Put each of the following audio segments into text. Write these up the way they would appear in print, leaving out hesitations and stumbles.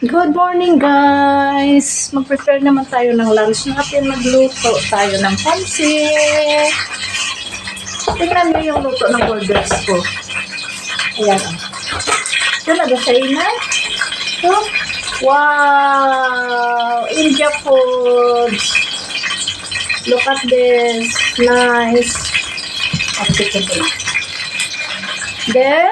Good morning guys! Mag-prepare naman tayo ng lunch natin. Magluto tayo ng pansit. Tingnan niyo yung luto ng orders ko. Ayan. Talaga siya ina. So, wow! India food. Look at this. Nice. Then,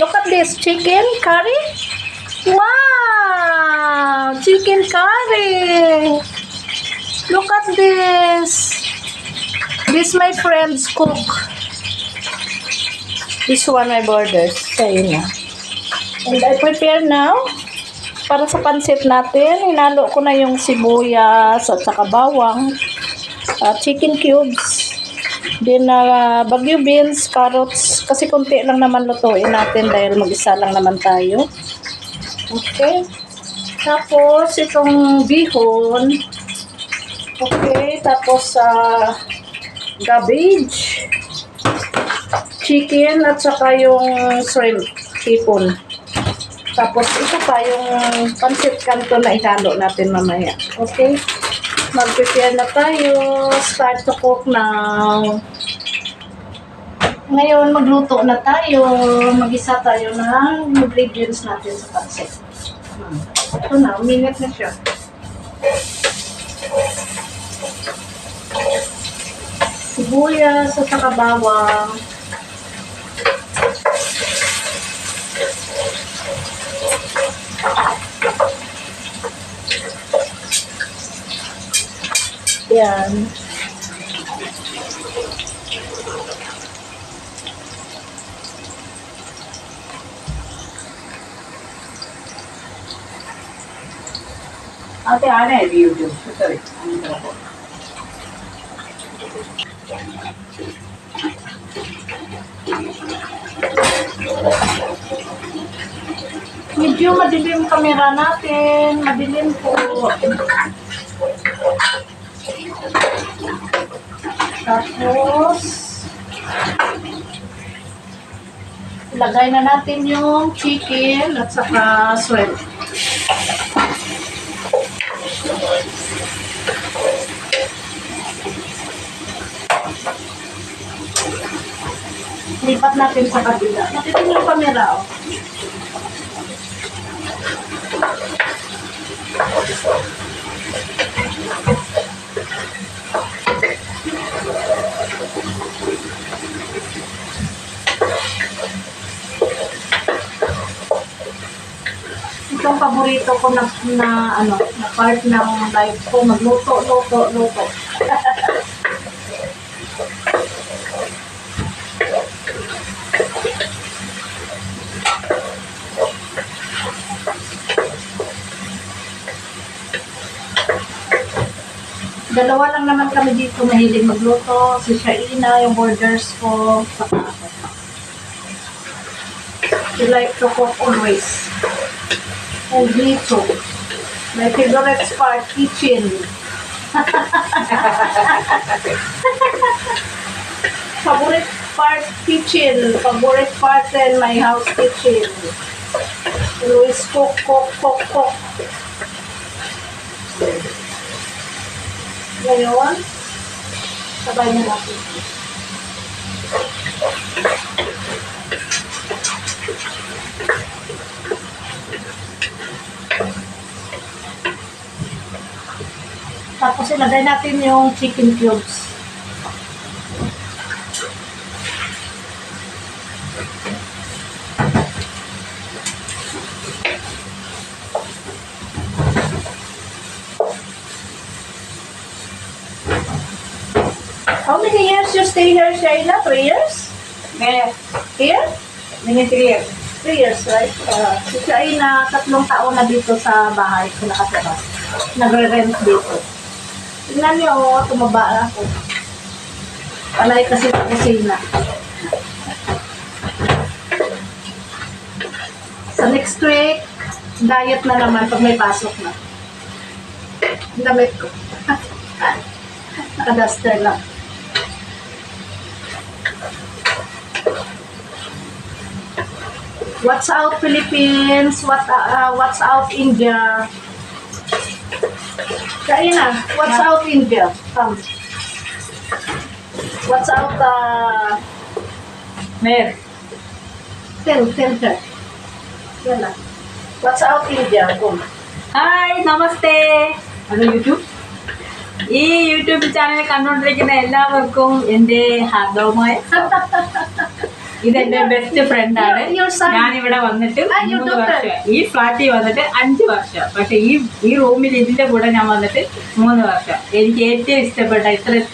look at this chicken curry. Wow! Chicken curry! Look at this! This my friend's cook. This one I ordered. Sa'yo na. And I prepare now para sa pansit natin. Hinalo ko na yung sibuyas at saka bawang. Chicken cubes. Then, bagyo beans, carrots. Kasi kunti lang naman lutuin natin dahil mag-isa lang naman tayo. Okay. Tapos, itong bihon. Okay. Tapos, cabbage. Chicken at saka yung shrimp. Hipon. Tapos, ito pa yung pancit canton na ihalo natin mamaya. Okay. Mag-prepare na tayo. Start to cook now. Ngayon, magluto na tayo. Mag-isa tayo ng ingredients natin sa pancit. Ito na, uminit na siya. Sibuyas at saka bawang. Yan. Ate, ano eh, YouTube. Sorry. Medyo madilim kamera natin. Madilim po. Tapos, ilagay na natin yung chicken at saka shrimp. Lipat natin sa kabila. Natin yung camera, oh. Itong paborito ko na part ng life ko, magluto. Dalawa lang naman kami dito mahilig magluto. Si Shaina, yung borders ko, saka ako. She like to cook always. And me too. My favorite part, kitchen. Favorite part, kitchen. Favorite part in my house, kitchen. Always cook. Ngayon, sabay na natin. Tapos ilagay natin yung chicken cubes. How many years you stay here, Shaila? 3 years? Ngayon, Here? minitiriyan. 3 years, right? Si Shaila, 3 taon na dito sa bahay ko nakatira. Nagre-rent dito. Tingnan niyo, oh, tumaba na ako. Palay kasi sa kusina. Sa next week, diet na naman pag may pasok na. Ang damit ko. Naka-duster lang. What's out Philippines? What's out India? Kain na. What's out India? Come. What's out Mer. tell her. Yan na. What's out India? Come. Hi namaste. അത് YouTube. ഈ YouTube channel കണ്ടുകൊണ്ടിരിക്കുന്ന എല്ലാവർക്കും എൻ്റെ ഹാർദവമായ ഇതെന്റെ ബെസ്റ്റ് ഫ്രണ്ടാണ്. ഞാനിവിടെ വന്നിട്ട് 3 വർഷം, ഈ ഫ്ലാറ്റിൽ വന്നിട്ട് 5 വർഷം. പക്ഷെ ഈ റൂമിൽ ഇതിന്റെ കൂടെ ഞാൻ വന്നിട്ട് 3 വർഷം. എനിക്ക് ഏറ്റവും ഇഷ്ടപ്പെട്ട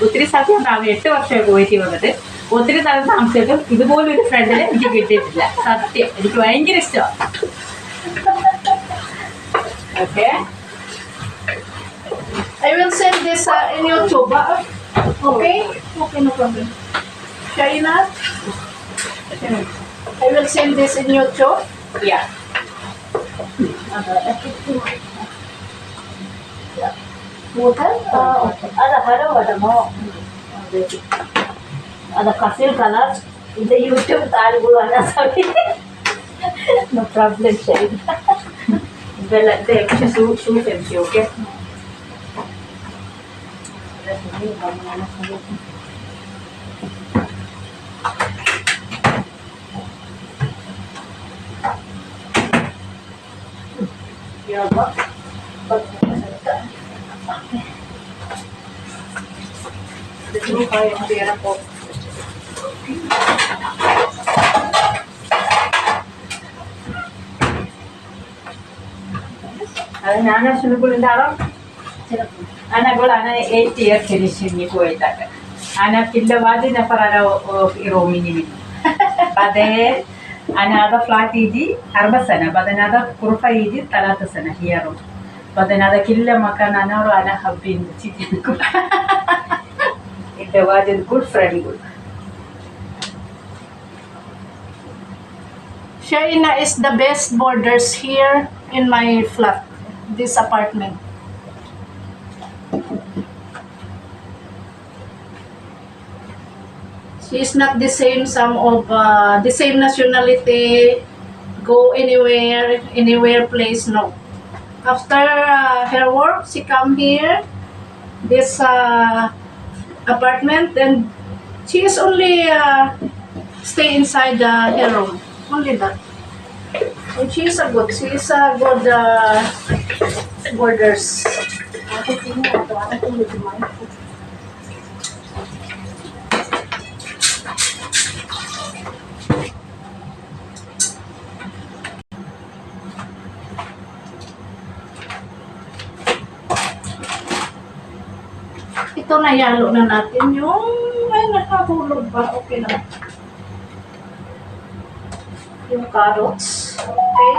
ഒത്തിരി സ്ഥലത്ത് ഉണ്ടാവും. 8 വർഷം പോയിട്ട് വന്നിട്ട് ഒത്തിരി സ്ഥലത്ത് താമസിച്ചിട്ടും ഇതുപോലൊരു ഫ്രണ്ടിനെ എനിക്ക് കിട്ടിയിട്ടില്ല. സത്യം, എനിക്ക് ഭയങ്കര ഇഷ്ടമാണ്. Okay, I will send this in YouTube. Okay? Okay, no problem. China? I will send this in YouTube. Yeah. Water? Okay. ada haro ada mo ada kasih kalah itu YouTube tahu gua ada sabi no problem share Bella, te faccio su tempi, ok? ya ba Dito kayo ang pera ko. അത് ഞാൻ സുലുക്കുണ്ടാവാം. Ana 8 years finishing ko ita. Ana kilawadi na para Romi ni. Bade ana ada flat idi 4 sana. Bade ada kurfa idi 3 sana here. Bade ada killa makan ana ro ana habbin chicken ko. It was a good friend good. Shaina is the best boarders here in my flat, this apartment. She is not the same, some of the same nationality, go anywhere place, no. After her work, she come here, this apartment, then she is only stay inside her room, only that. And she is a good boarders. Ito na yalo na natin yung ay nakahulog ba? Okay na. Yung carrots. Okay.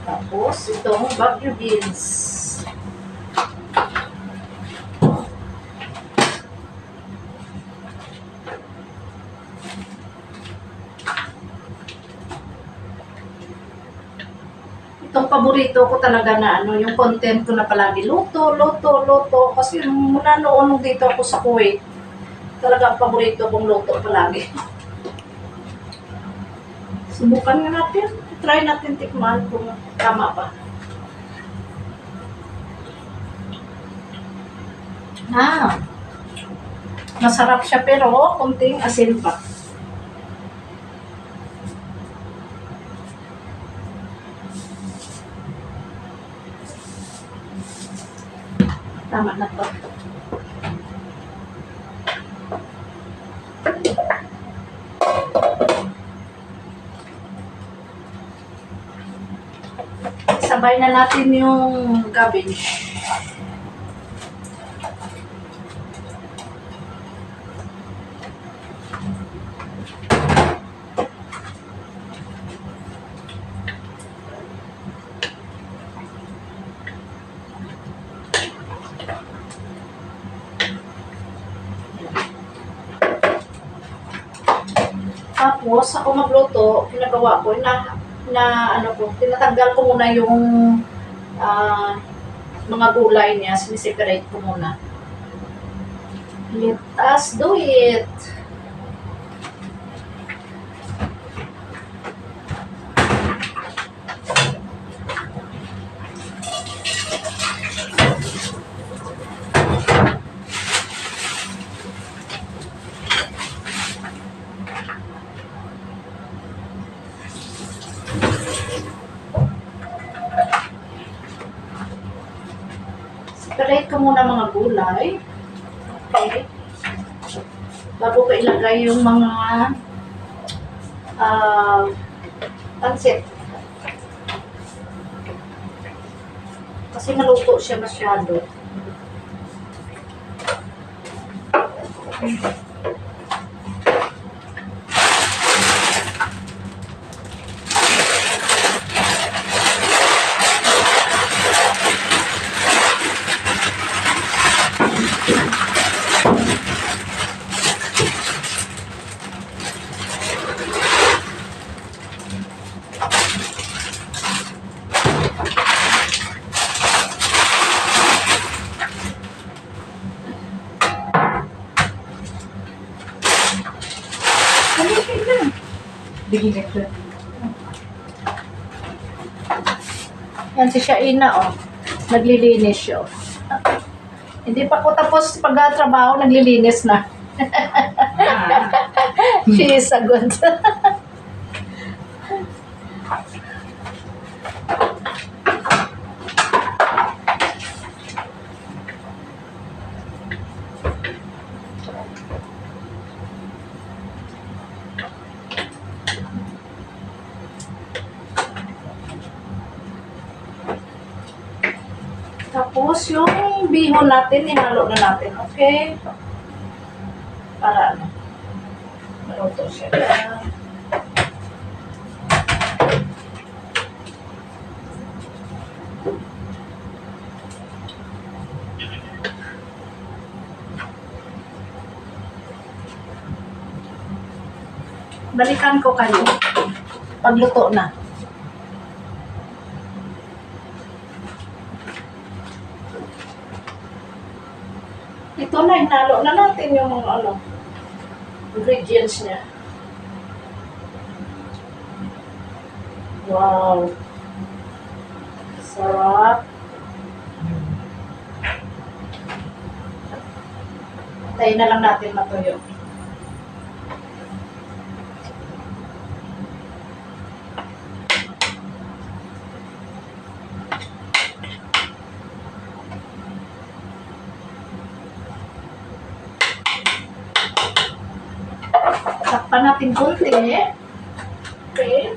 Tapos itong bagyo beans. Itong paborito ko talaga na yung content ko na palagi, luto. Kasi mula noon nung dito ako sa Kuwait, talaga ang paborito kong luto palagi. Subukan nga natin. Try natin tikman kung tama ba. Masarap siya pero konting asin pa. Tama na to. Sabay na natin yung cabbage. Tapos, ako magluto, ginagawa ko, tinatanggal ko muna yung mga gulay niya, siniseparate ko muna. Let us do it. Separate ko muna mga gulay. Okay. Bago ko ilagay yung mga pansit. Kasi maluto siya masyado. Bigyan ko. Yan si Shaina, oh. Naglilinis siya. Hindi pa ko tapos pagtrabaho, naglilinis na. She is a good. Tapos yung bihon natin, ihalo na natin, okay? Para ano, maluto siya. Balikan ko kayo pagluto na. Ito na, hinalo na natin yung mga ingredients niya. Wow! Sarap! Tayo na lang natin matuyo. Takpan natin konti. Okay.